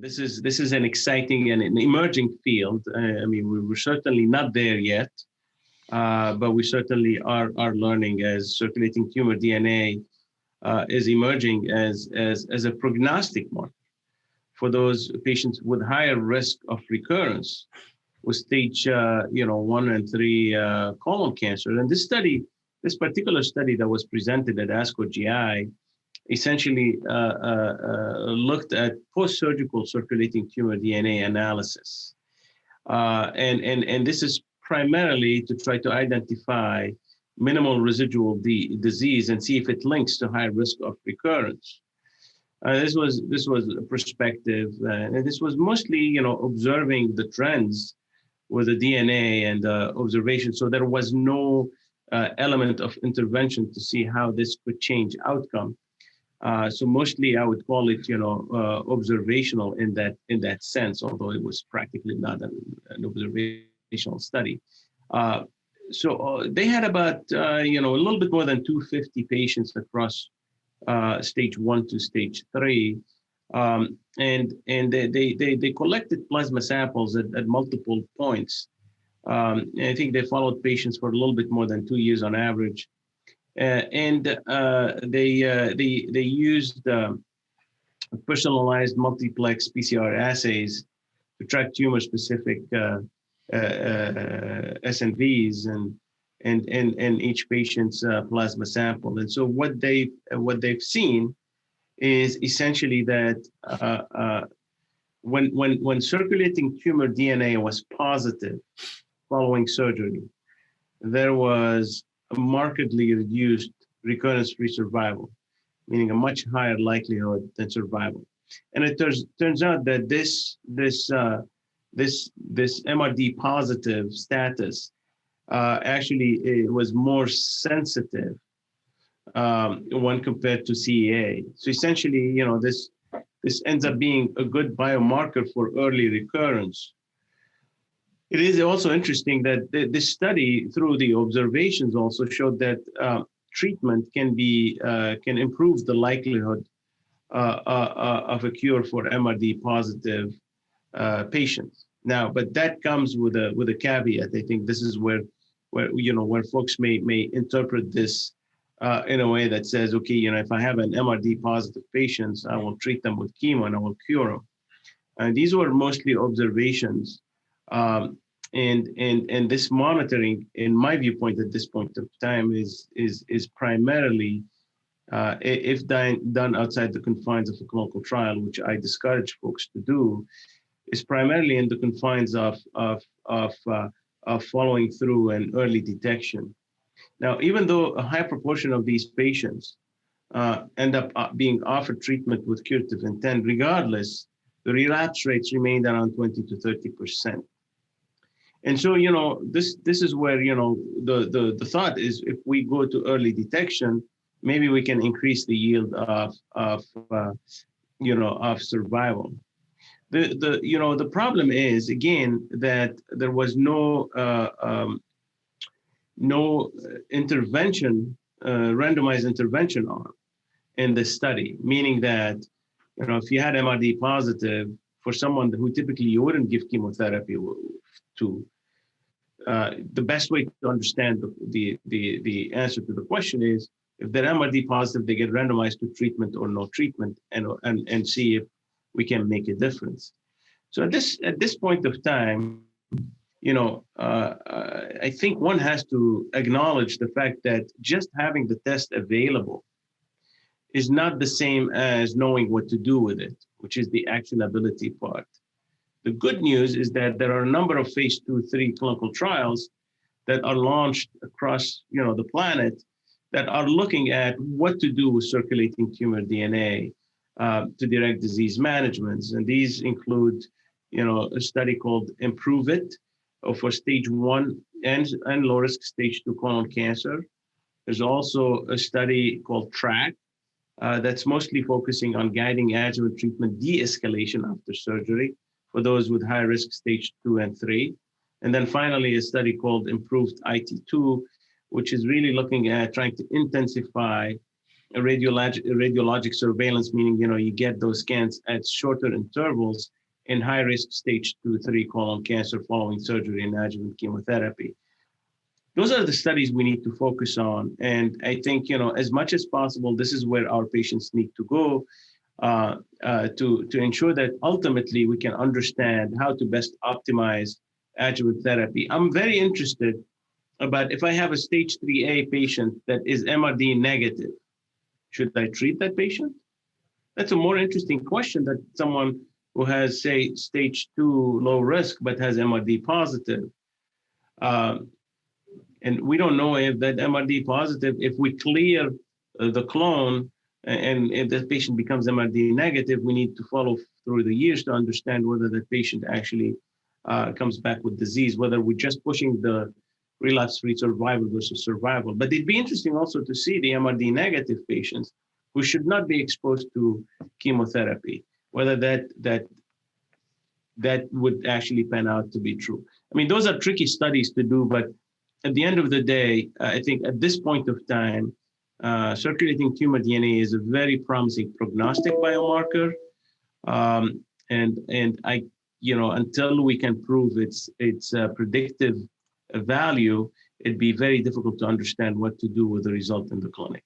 This is an exciting and an emerging field. I mean, we're certainly not there yet, but we certainly are learning as circulating tumor DNA is emerging as a prognostic marker for those patients with higher risk of recurrence with stage 1 and 3 colon cancer. And this particular study that was presented at ASCO GI essentially looked at post-surgical circulating tumor DNA analysis. And this is primarily to try to identify minimal residual disease and see if it links to high risk of recurrence. This was a perspective, and this was mostly, observing the trends with the DNA and observation. So there was no element of intervention to see how this could change outcome. So mostly I would call it, observational in that sense, although it was practically not an observational study. So they had about, a little bit more than 250 patients across stage 1 to stage 3. And they collected plasma samples at multiple points. And I think they followed patients for a little bit more than 2 years on average. And they used personalized multiplex PCR assays to track tumor-specific SNVs and each patient's plasma sample. And so what they've seen is essentially that when circulating tumor DNA was positive following surgery, there was a markedly reduced recurrence-free survival, meaning a much higher likelihood than survival. And it turns out that this MRD positive status actually it was more sensitive when compared to CEA. So essentially, this ends up being a good biomarker for early recurrence. It is also interesting that this study, through the observations, also showed that treatment can improve the likelihood of a cure for MRD positive patients. Now, but that comes with a caveat. I think this is where folks may interpret this in a way that says, okay, if I have an MRD positive patients, I will treat them with chemo and I will cure them. And these were mostly observations. And this monitoring, in my viewpoint at this point of time, is primarily, if done outside the confines of a clinical trial, which I discourage folks to do, is primarily in the confines of following through and early detection. Now, even though a high proportion of these patients end up being offered treatment with curative intent, regardless, the relapse rates remained around 20 to 30%. And so, this is where, the thought is, if we go to early detection, maybe we can increase the yield of survival. The problem is, again, that there was no intervention, randomized intervention arm in the study, meaning that, if you had MRD positive, for someone who typically you wouldn't give chemotherapy to, the best way to understand the answer to the question is, if they're MRD positive, they get randomized to treatment or no treatment, and see if we can make a difference. So at this point of time, I think one has to acknowledge the fact that just having the test available is not the same as knowing what to do with it, which is the actionability part. The good news is that there are a number of phase 2-3 clinical trials that are launched across the planet that are looking at what to do with circulating tumor DNA to direct disease management. And these include a study called Improve It for stage 1 and low risk stage 2 colon cancer. There's also a study called TRACK that's mostly focusing on guiding adjuvant treatment de-escalation after surgery for those with high risk stage 2 and 3. And then finally, a study called Improved IT2, which is really looking at trying to intensify radiologic surveillance, meaning, you get those scans at shorter intervals in high-risk stage 2-3 colon cancer following surgery and adjuvant chemotherapy. Those are the studies we need to focus on. And I think, as much as possible, this is where our patients need to go to ensure that ultimately we can understand how to best optimize adjuvant therapy. I'm very interested about if I have a stage 3A patient that is MRD negative, should I treat that patient? That's a more interesting question than someone who has, say, stage 2 low risk, but has MRD positive. And we don't know if that MRD positive, if we clear the clone and if the patient becomes MRD negative, we need to follow through the years to understand whether that patient actually comes back with disease, whether we're just pushing the relapse-free survival versus survival. But it'd be interesting also to see the MRD negative patients who should not be exposed to chemotherapy, whether that would actually pan out to be true. I mean, those are tricky studies to do, but at the end of the day, I think at this point of time, circulating tumor DNA is a very promising prognostic biomarker. And I, until we can prove its predictive value, it'd be very difficult to understand what to do with the result in the clinic.